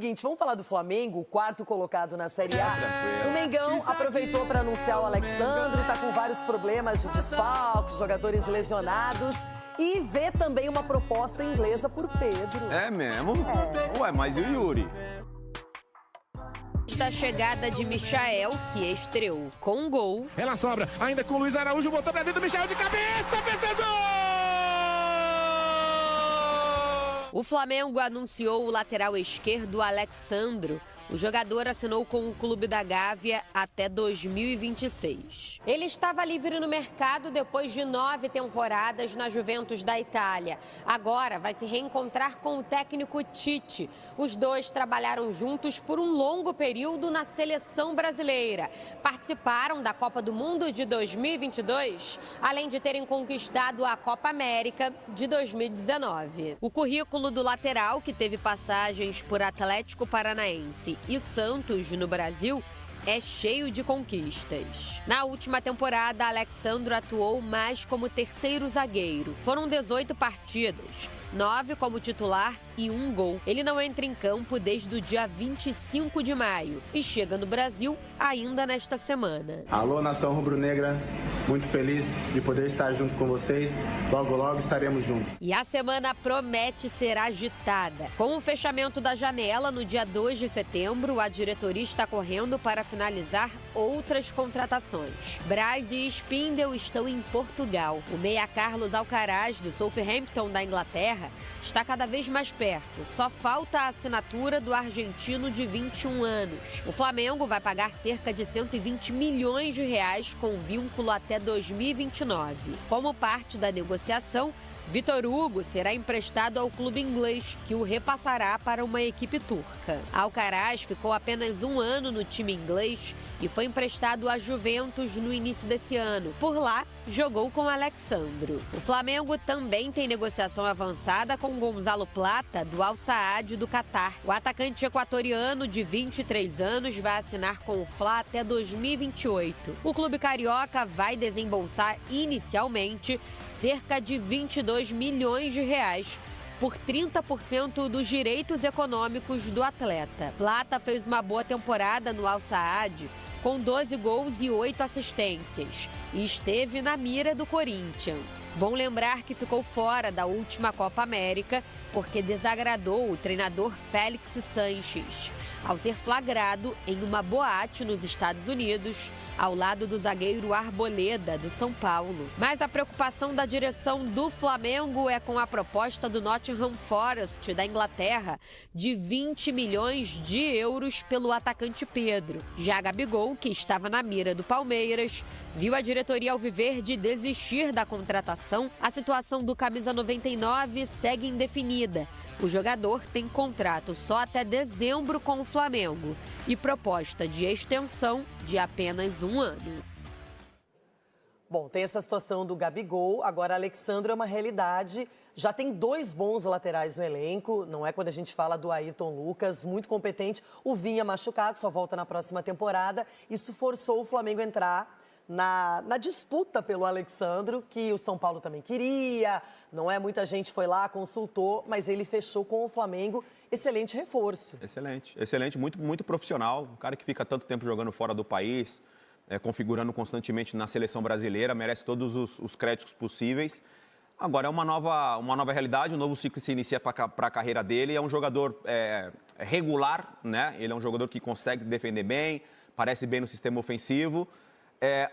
Seguinte, vamos falar do Flamengo, o quarto colocado na Série A. O Mengão aproveitou para anunciar o Alexandro, tá com vários problemas de desfalques, jogadores lesionados. E vê também uma proposta inglesa por Pedro. É mesmo? Ué, mas e o Yuri? Da chegada de Michael, que estreou com um gol. Ela sobra, ainda com o Luiz Araújo, botou pra dentro, Michael de cabeça, festejou! O Flamengo anunciou o lateral esquerdo Alexandro. O jogador assinou com o Clube da Gávea até 2026. Ele estava livre no mercado depois de 9 temporadas na Juventus da Itália. Agora vai se reencontrar com o técnico Tite. Os dois trabalharam juntos por um longo período na seleção brasileira. Participaram da Copa do Mundo de 2022, além de terem conquistado a Copa América de 2019. O currículo do lateral, que teve passagens por Atlético Paranaense e Santos no Brasil, é cheio de conquistas. Na última temporada, Alexandro atuou mais como terceiro zagueiro. Foram 18 partidas, 9 como titular e 1 gol. Ele não entra em campo desde o dia 25 de maio e chega no Brasil ainda nesta semana. Alô, nação rubro-negra, muito feliz de poder estar junto com vocês. Logo, logo estaremos juntos. E a semana promete ser agitada. Com o fechamento da janela no dia 2 de setembro, a diretoria está correndo para finalizar outras contratações. Braz e Spindel estão em Portugal. O meia Carlos Alcaraz, do Southampton da Inglaterra, está cada vez mais perto. Só falta a assinatura do argentino de 21 anos. O Flamengo vai pagar cerca de 120 milhões de reais com vínculo até 2029. Como parte da negociação, Vitor Hugo será emprestado ao clube inglês, que o repassará para uma equipe turca. Alcaraz ficou apenas 1 ano no time inglês e foi emprestado à Juventus no início desse ano. Por lá, jogou com Alexandro. O Flamengo também tem negociação avançada com Gonzalo Plata, do Al Saad do Catar. O atacante equatoriano de 23 anos vai assinar com o Fla até 2028. O clube carioca vai desembolsar inicialmente cerca de 22 milhões de reais por 30% dos direitos econômicos do atleta. Plata fez uma boa temporada no Al Saad, com 12 gols e 8 assistências, e esteve na mira do Corinthians. Bom lembrar que ficou fora da última Copa América porque desagradou o treinador Félix Sanches ao ser flagrado em uma boate nos Estados Unidos, ao lado do zagueiro Arboleda, do São Paulo. Mas a preocupação da direção do Flamengo é com a proposta do Nottingham Forest, da Inglaterra, de 20 milhões de euros pelo atacante Pedro. Já Gabigol, que estava na mira do Palmeiras, viu a diretoria alviverde desistir da contratação. A situação do camisa 99 segue indefinida. O jogador tem contrato só até dezembro com o Flamengo e proposta de extensão de apenas 1 ano. Bom, tem essa situação do Gabigol, agora Alexandro é uma realidade. Já tem 2 bons laterais no elenco, não é quando a gente fala do Ayrton Lucas, muito competente. O Vinha machucado, só volta na próxima temporada. Isso forçou o Flamengo a entrar na disputa pelo Alexandro, que o São Paulo também queria, não é? Muita gente foi lá, consultou, mas ele fechou com o Flamengo. Excelente reforço. Excelente, muito profissional. Um cara que fica tanto tempo jogando fora do país, configurando constantemente na seleção brasileira, merece todos os créditos possíveis. Agora é uma nova realidade, um novo ciclo se inicia para a carreira dele. É um jogador regular, né? Ele é um jogador que consegue defender bem, parece bem no sistema ofensivo.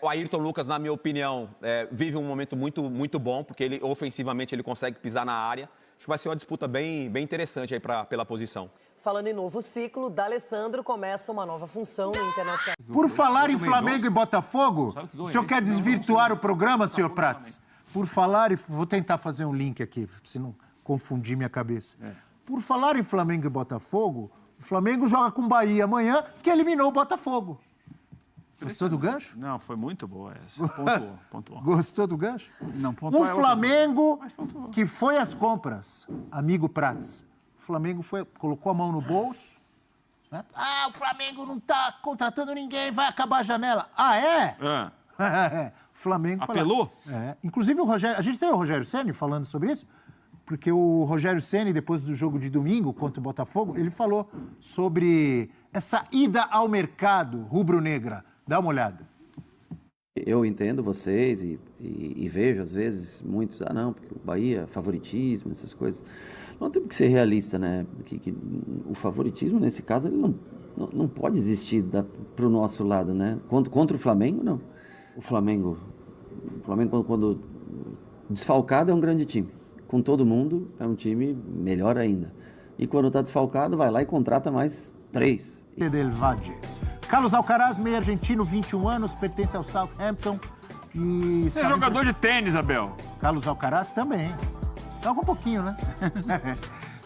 O Ayrton Lucas, na minha opinião, vive um momento muito bom, porque ele ofensivamente ele consegue pisar na área. Acho que vai ser uma disputa bem interessante aí pela posição. Falando em novo ciclo, D'Alessandro começa uma nova função no Internacional. Por falar em Flamengo e Botafogo, o senhor quer desvirtuar o programa, senhor Prats? Por falar, vou tentar fazer um link aqui, se não confundir minha cabeça. Por falar em Flamengo e Botafogo, o Flamengo joga com o Bahia amanhã, que eliminou o Botafogo. Gostou do gancho? Não, foi muito boa essa. Pontuou. Gostou do gancho? Não, pontuou. O Flamengo que foi às compras, amigo Prats. O Flamengo colocou a mão no bolso. Né? O Flamengo não está contratando ninguém, vai acabar a janela. O Flamengo apelou? Inclusive o Rogério, a gente tem o Rogério Ceni falando sobre isso. porque o Rogério Ceni, depois do jogo de domingo contra o Botafogo, ele falou sobre essa ida ao mercado rubro-negra. Dá uma olhada. Eu entendo vocês e vejo, às vezes, muitos, não, porque o Bahia, favoritismo, essas coisas. Não temos que ser realista, né? Que o favoritismo, nesse caso, ele não pode existir para o nosso lado, né? Contra o Flamengo, não. O Flamengo quando desfalcado, é um grande time. Com todo mundo, é um time melhor ainda. E quando está desfalcado, vai lá e contrata mais 3. Del Valle. Carlos Alcaraz, meio argentino, 21 anos, pertence ao Southampton. Você é jogador de tênis, Abel. Carlos Alcaraz também. Joga um pouquinho, né?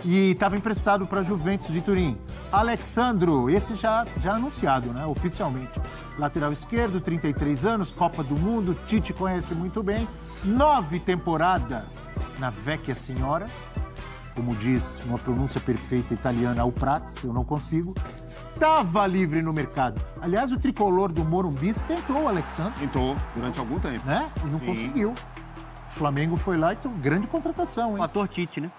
E estava emprestado para a Juventus de Turim. Alexandro, esse já anunciado, né? Oficialmente. Lateral esquerdo, 33 anos, Copa do Mundo, Tite conhece muito bem. 9 temporadas na Vecchia Signora. Como diz uma pronúncia perfeita italiana, o Prats, eu não consigo. Estava livre no mercado. Aliás, o tricolor do Morumbi tentou o Alexandre. Tentou, durante algum tempo. Né? E não conseguiu. O Flamengo foi lá e então, grande contratação, hein? Fator Tite, né?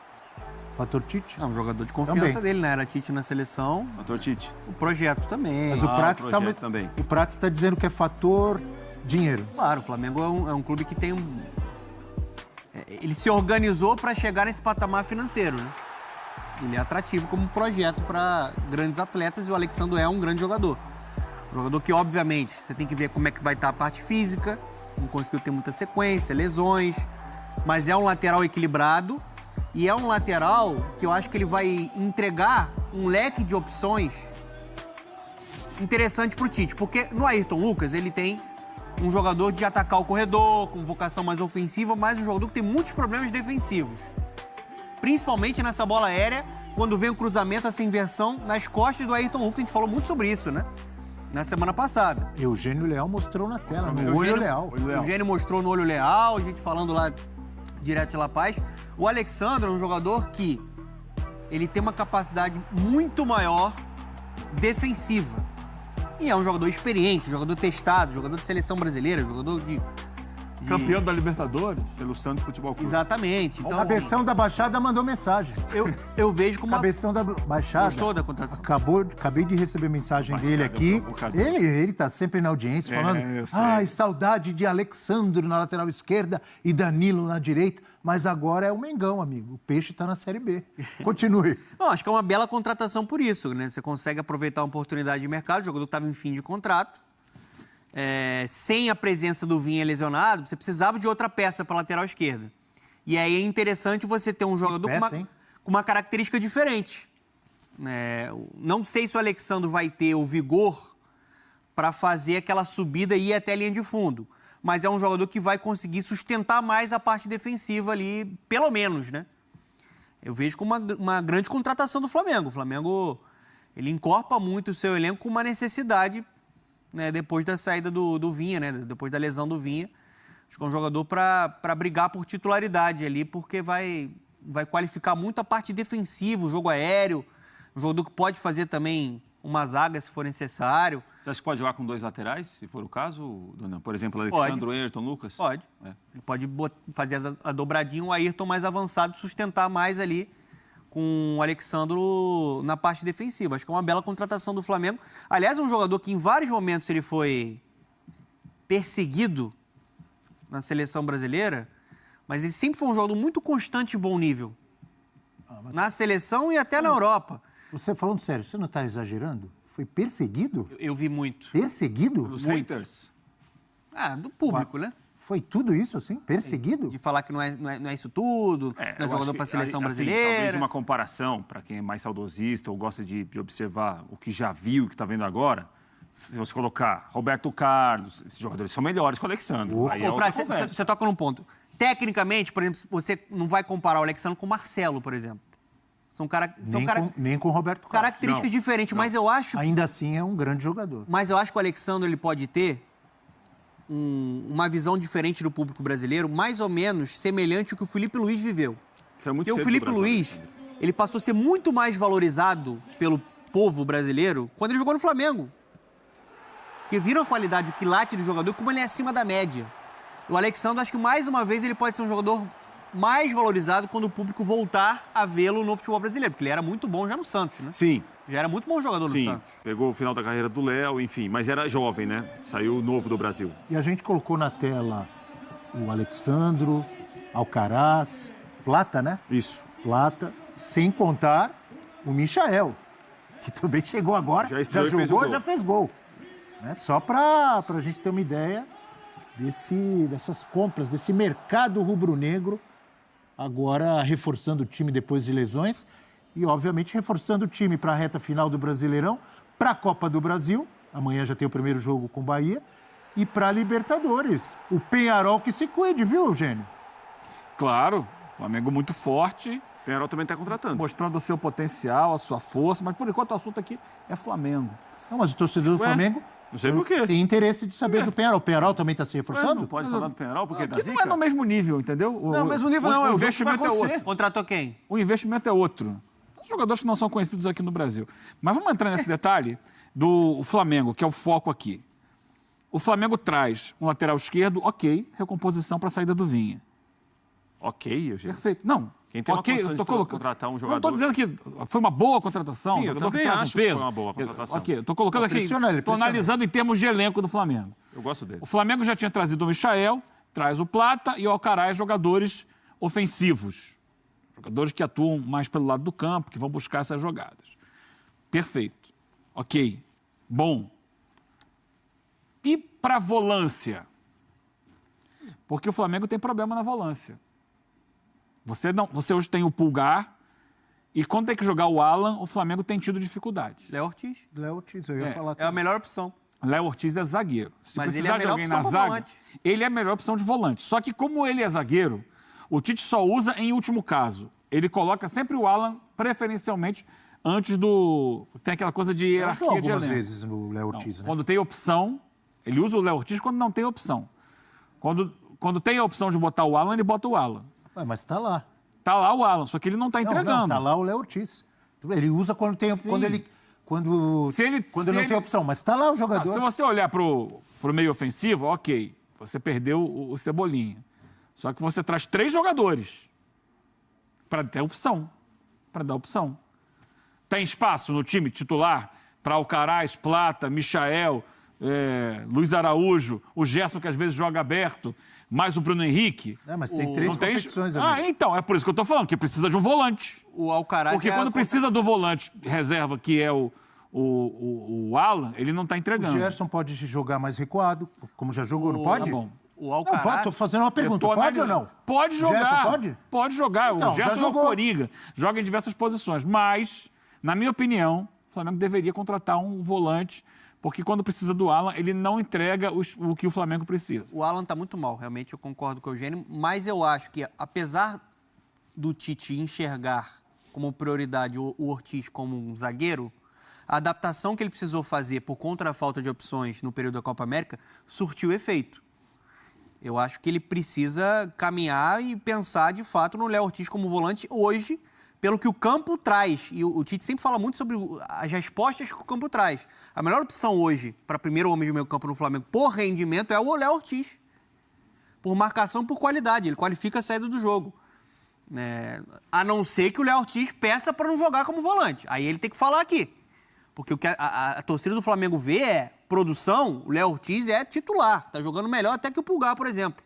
Fator Tite? É um jogador de confiança dele, né? Era Tite na seleção. Fator Tite. O projeto também. Mas o Prats está dizendo que é fator dinheiro. Claro, o Flamengo é um clube que tem ele se organizou para chegar nesse patamar financeiro, né? Ele é atrativo como projeto para grandes atletas e o Alexandre é um grande jogador. Um jogador que, obviamente, você tem que ver como é que vai estar a parte física, não conseguiu ter muita sequência, lesões, mas é um lateral equilibrado e é um lateral que eu acho que ele vai entregar um leque de opções interessante para o Tite, porque no Ayrton Lucas ele tem um jogador de atacar o corredor, com vocação mais ofensiva, mas um jogador que tem muitos problemas defensivos. Principalmente nessa bola aérea, quando vem o cruzamento, essa inversão nas costas do Ayrton Lucas. A gente falou muito sobre isso, né? Na semana passada. Eugênio Leal mostrou na tela, no Olho Leal. O Eugênio mostrou no Olho Leal, a gente falando lá direto de La Paz. O Alexandre é um jogador que ele tem uma capacidade muito maior defensiva. E é um jogador experiente, jogador testado, jogador de seleção brasileira, jogador de... Campeão da Libertadores, pelo Santos Futebol Clube. Exatamente. Então, o Cabeção da Baixada mandou mensagem. Eu vejo como... Cabeção da Baixada. Gostou da contratação? Acabei de receber mensagem dele aqui. Ele tá sempre na audiência falando, saudade de Alexandre na lateral esquerda e Danilo na direita. Mas agora é o Mengão, amigo. O Peixe tá na Série B. Continue. Não, acho que é uma bela contratação por isso, né? Você consegue aproveitar a oportunidade de mercado, o jogador estava em fim de contrato. Sem a presença do Vinha lesionado, você precisava de outra peça para a lateral esquerda. E aí é interessante você ter um jogador com uma característica diferente. Não sei se o Alexandre vai ter o vigor para fazer aquela subida e ir até a linha de fundo. Mas é um jogador que vai conseguir sustentar mais a parte defensiva ali, pelo menos, né? Eu vejo como uma grande contratação do Flamengo. O Flamengo, ele encorpa muito o seu elenco com uma necessidade, né, depois da saída do Vinha, né? Depois da lesão do Vinha. Acho que é um jogador para brigar por titularidade ali, porque vai qualificar muito a parte defensiva, o jogo aéreo. Um jogador que pode fazer também uma zaga se for necessário. Você acha que pode jogar com 2 laterais, se for o caso, Dona? Por exemplo, Alexandre ou Ayrton Lucas? Pode. Ele pode fazer a dobradinha, o Ayrton mais avançado, sustentar mais ali com o Alexandre na parte defensiva. Acho que é uma bela contratação do Flamengo. Aliás, é um jogador que em vários momentos ele foi perseguido na seleção brasileira, mas ele sempre foi um jogador muito constante e bom nível. Na seleção e até na Europa. Você falando sério, você não está exagerando? Foi perseguido? Eu vi muito. Perseguido? Os haters? Do público, né? Foi tudo isso, assim? Perseguido? De falar que não é isso tudo, não é jogador para a seleção brasileira. Talvez uma comparação, para quem é mais saudosista ou gosta de observar o que já viu, o que está vendo agora, se você colocar Roberto Carlos, esses jogadores são melhores que o Alexandre. Você toca num ponto. Tecnicamente, por exemplo, você não vai comparar o Alexandre com o Marcelo, por exemplo. Nem com o Roberto Carlos. Características diferentes, mas eu acho... Ainda assim é um grande jogador. Mas eu acho que o Alexandre ele pode ter uma visão diferente do público brasileiro, mais ou menos semelhante ao que o Felipe Luiz viveu. Isso é muito Porque o Felipe Luiz, ele passou a ser muito mais valorizado pelo povo brasileiro quando ele jogou no Flamengo. Porque viram a qualidade, o quilate do jogador, como ele é acima da média. O Alexandre, acho que mais uma vez ele pode ser um jogador mais valorizado quando o público voltar a vê-lo no futebol brasileiro, porque ele era muito bom já no Santos, né? Sim. Já era muito bom jogador no Sim, Santos. pegou o final da carreira do Léo, enfim, mas era jovem, né? Saiu novo do Brasil. E a gente colocou na tela o Alexandro, Alcaraz, Plata, né? Isso. Plata, sem contar o Michael, que também chegou agora, já jogou, já fez gol. Né? Só para a gente ter uma ideia dessas compras, desse mercado rubro-negro, agora reforçando o time depois de lesões e, obviamente, reforçando o time para a reta final do Brasileirão, para a Copa do Brasil, amanhã já tem o primeiro jogo com o Bahia, e para a Libertadores. O Peñarol que se cuide, viu, Eugênio? Claro, Flamengo muito forte. O Peñarol também está contratando. Mostrando o seu potencial, a sua força, mas por enquanto o assunto aqui é Flamengo. Não, mas o torcedor do Flamengo... Não sei por quê. Tem interesse de saber do Peñarol. O Peñarol também está se reforçando? Não pode falar do Peñarol porque Aqui não é no mesmo nível, entendeu? Não, mesmo nível não. O investimento é outro. Contratou quem? O investimento é outro. Os jogadores que não são conhecidos aqui no Brasil. Mas vamos entrar nesse detalhe do Flamengo, que é o foco aqui. O Flamengo traz um lateral esquerdo, ok, recomposição para a saída do Vinha. Ok, Eugênio. Perfeito. Não. Quem tem uma condição de contratar um jogador... Não estou dizendo que foi uma boa contratação. Sim, eu também acho que foi uma boa contratação. Ok, estou colocando aqui, estou analisando em termos de elenco do Flamengo. Eu gosto dele. O Flamengo já tinha trazido o Michael, traz o Plata e o Alcaraz, jogadores ofensivos. Jogadores que atuam mais pelo lado do campo, que vão buscar essas jogadas. Perfeito. Ok. Bom. E para a volância? Porque o Flamengo tem problema na volância. Você hoje tem o Pulgar e quando tem que jogar o Alan, o Flamengo tem tido dificuldade. Léo Ortiz. Léo Ortiz, eu ia falar. É a melhor opção. Léo Ortiz é zagueiro. Se mas precisar ele é a melhor de alguém opção na zaga, volante. ele é a melhor opção de volante. Só que como ele é zagueiro, o Tite só usa em último caso. Ele coloca sempre o Alan, preferencialmente, antes do... Tem aquela coisa de hierarquia de elenco. Algumas vezes no Léo Ortiz, né? Quando tem opção, ele usa o Léo Ortiz quando não tem opção. Quando tem a opção de botar o Alan, ele bota o Alan. Mas está lá. Tá lá o Alan, só que ele não está entregando. Não, tá lá o Léo Ortiz. Ele usa quando tem... Quando não tem opção, mas está lá o jogador. Se você olhar pro meio ofensivo, ok, você perdeu o Cebolinha. Só que você traz 3 jogadores para ter opção, para dar opção. Tem espaço no time titular para Alcaraz, Plata, Michael, Luiz Araújo, o Gerson que às vezes joga aberto, mais o Bruno Henrique. Mas tem 3 competições ali. Então, é por isso que eu estou falando, que precisa de um volante. O Alcaraz porque quando precisa do volante reserva, que é o Alan, ele não está entregando. O Gerson pode jogar mais recuado, como já jogou, não pode? Tá bom. O Alcaraz... Estou fazendo uma pergunta, pode ou não? Pode jogar. Gerson pode? Pode jogar. Então, o Gerson é o Coringa, joga em diversas posições. Mas, na minha opinião, o Flamengo deveria contratar um volante, porque quando precisa do Alan, ele não entrega o que o Flamengo precisa. O Alan está muito mal, realmente eu concordo com o Eugênio, mas eu acho que, apesar do Tite enxergar como prioridade o Ortiz como um zagueiro, a adaptação que ele precisou fazer por conta da falta de opções no período da Copa América surtiu efeito. Eu acho que ele precisa caminhar e pensar, de fato, no Léo Ortiz como volante hoje, pelo que o campo traz. E o Tite sempre fala muito sobre as respostas que o campo traz. A melhor opção hoje para primeiro homem de meio campo no Flamengo por rendimento é o Léo Ortiz. Por marcação, por qualidade. Ele qualifica a saída do jogo. A não ser que o Léo Ortiz peça para não jogar como volante. Aí ele tem que falar aqui. Porque o que a torcida do Flamengo vê é produção, o Léo Ortiz é titular. Está jogando melhor até que o Pulgar, por exemplo.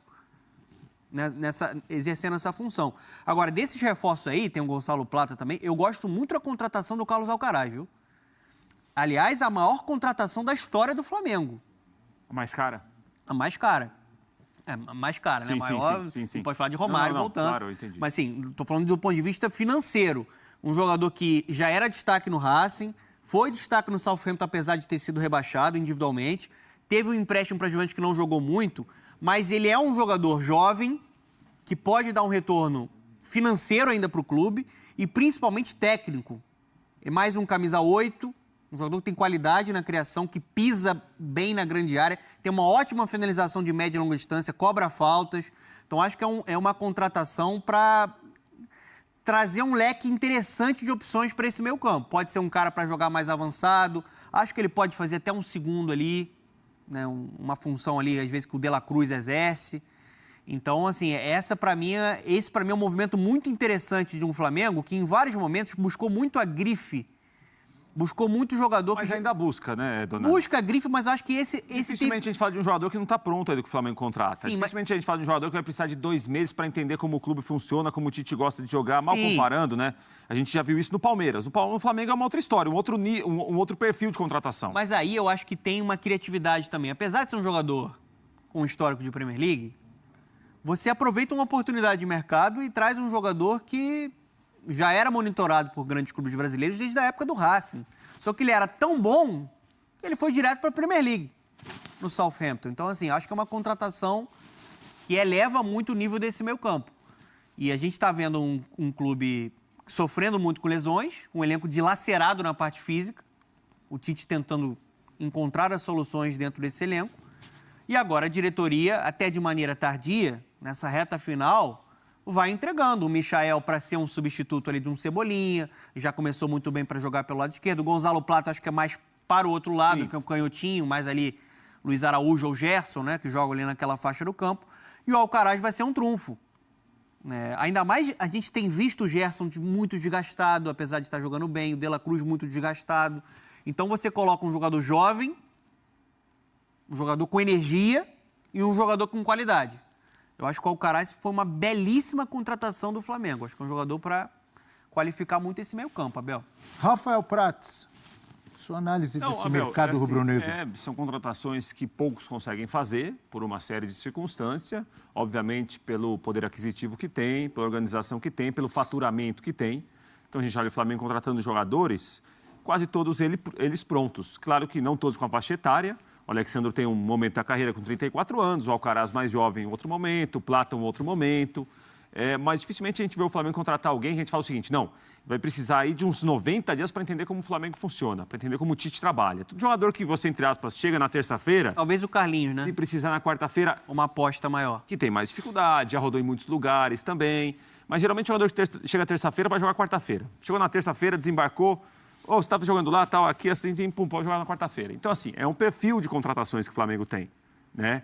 Exercendo essa função. Agora, desses reforços aí, tem o Gonçalo Plata também, eu gosto muito da contratação do Carlos Alcaraz, viu? Aliás, a maior contratação da história do Flamengo. A mais cara? A mais cara. A mais cara, sim, né? Maior, sim. não pode falar de Romário voltando. Claro, eu entendi. Mas, sim, estou falando do ponto de vista financeiro. Um jogador que já era destaque no Racing, foi destaque no Southampton, apesar de ter sido rebaixado individualmente. Teve um empréstimo para a Juventus que não jogou muito, mas ele é um jogador jovem, que pode dar um retorno financeiro ainda para o clube e principalmente técnico. É mais um camisa 8, um jogador que tem qualidade na criação, que pisa bem na grande área, tem uma ótima finalização de média e longa distância, cobra faltas. Então, acho que é uma contratação para trazer um leque interessante de opções para esse meio campo. Pode ser um cara para jogar mais avançado, acho que ele pode fazer até um segundo ali, né, uma função ali, às vezes, que o De La Cruz exerce. Então, assim, esse para mim é um movimento muito interessante de um Flamengo que em vários momentos buscou muito a grife, buscou muito jogador... Mas ainda busca, né, Donato? Busca a grife, mas eu acho que esse dificilmente a gente fala de um jogador que não está pronto ainda que o Flamengo contrata. Sim, dificilmente a gente fala de um jogador que vai precisar de 2 meses para entender como o clube funciona, como o Tite gosta de jogar. Mal comparando, né? A gente já viu isso no Palmeiras. No Flamengo é uma outra história, um outro perfil de contratação. Mas aí eu acho que tem uma criatividade também. Apesar de ser um jogador com histórico de Premier League, você aproveita uma oportunidade de mercado e traz um jogador que já era monitorado por grandes clubes brasileiros desde a época do Racing. Só que ele era tão bom que ele foi direto para a Premier League, no Southampton. Então, assim, acho que é uma contratação que eleva muito o nível desse meio campo. E a gente está vendo um clube sofrendo muito com lesões, um elenco dilacerado na parte física, o Tite tentando encontrar as soluções dentro desse elenco. E agora a diretoria, até de maneira tardia, nessa reta final, vai entregando o Michael para ser um substituto ali de um Cebolinha, já começou muito bem para jogar pelo lado esquerdo. O Gonzalo Plata acho que é mais para o outro lado, que é um canhotinho, mais ali Luiz Araújo ou Gerson, né, que jogam ali naquela faixa do campo. E o Alcaraz vai ser um trunfo. Ainda mais a gente tem visto o Gerson muito desgastado, apesar de estar jogando bem, o De La Cruz muito desgastado. Então você coloca um jogador jovem, um jogador com energia e um jogador com qualidade. Eu acho que o Alcaraz foi uma belíssima contratação do Flamengo. Acho que é um jogador para qualificar muito esse meio campo, Abel. Rafael Prats, sua análise desse mercado rubro-negro. São contratações que poucos conseguem fazer por uma série de circunstâncias, obviamente pelo poder aquisitivo que tem, pela organização que tem, pelo faturamento que tem. Então a gente olha o Flamengo contratando jogadores, quase todos eles prontos. Claro que não todos com a faixa etária. O Alexandre tem um momento da carreira com 34 anos, o Alcaraz mais jovem em outro momento, o Plata em outro momento. Mas dificilmente a gente vê o Flamengo contratar alguém que a gente fala o seguinte, não, vai precisar aí de uns 90 dias para entender como o Flamengo funciona, para entender como o Tite trabalha. Todo jogador que você, entre aspas, chega na terça-feira... Talvez o Carlinhos, né? Se precisar na quarta-feira... Uma aposta maior. Que tem mais dificuldade, já rodou em muitos lugares também. Mas geralmente o jogador que chega terça-feira vai jogar quarta-feira. Chegou na terça-feira, desembarcou... você estava jogando lá, tal, aqui, assim, pum, pode jogar na quarta-feira. Então, assim, é um perfil de contratações que o Flamengo tem, né?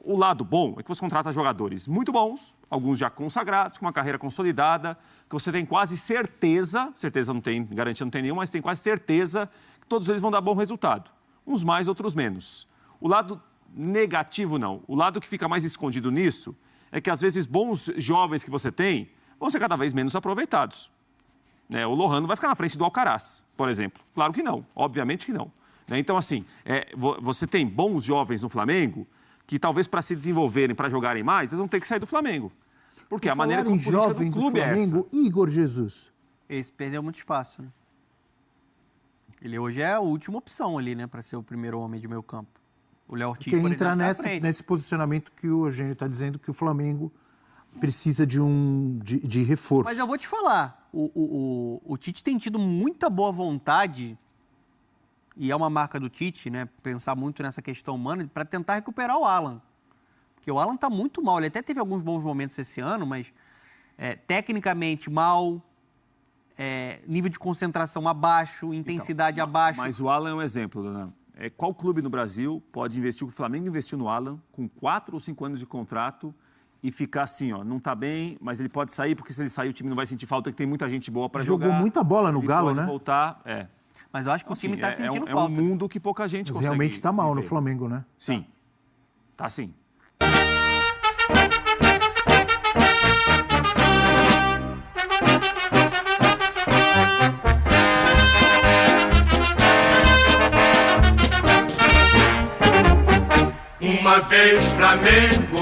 O lado bom é que você contrata jogadores muito bons, alguns já consagrados, com uma carreira consolidada, que você tem quase certeza não tem, garantia não tem nenhuma, mas tem quase certeza que todos eles vão dar bom resultado. Uns mais, outros menos. O lado negativo, não. O lado que fica mais escondido nisso é que, às vezes, bons jovens que você tem vão ser cada vez menos aproveitados. O Lohan não vai ficar na frente do Alcaraz, por exemplo. Claro que não, obviamente que não. Então, assim, você tem bons jovens no Flamengo que talvez para se desenvolverem, para jogarem mais, eles vão ter que sair do Flamengo. Porque a maneira como a política do clube é essa. Igor Jesus. Esse perdeu muito espaço, né? Ele hoje é a última opção ali, né, para ser o primeiro homem de meio campo. O Léo Ortiz, por exemplo, nesse posicionamento que o Eugênio está dizendo que o Flamengo precisa de reforço. Mas eu vou te falar, o Tite tem tido muita boa vontade, e é uma marca do Tite, né, pensar muito nessa questão humana, para tentar recuperar o Alan. Porque o Alan está muito mal, ele até teve alguns bons momentos esse ano, mas tecnicamente mal, nível de concentração abaixo, intensidade abaixo. Mas o Alan é um exemplo, Dona. Qual clube no Brasil pode investir, o Flamengo investiu no Alan, com 4 ou 5 anos de contrato, e ficar assim, não tá bem, mas ele pode sair, porque se ele sair o time não vai sentir falta, que tem muita gente boa para jogar. Jogou muita bola no ele Galo, pode né? Voltar, Mas eu acho que o time tá sentindo falta. É um mundo que pouca gente consegue realmente tá mal viver. no Flamengo, né? Sim. Tá sim. Uma vez Flamengo,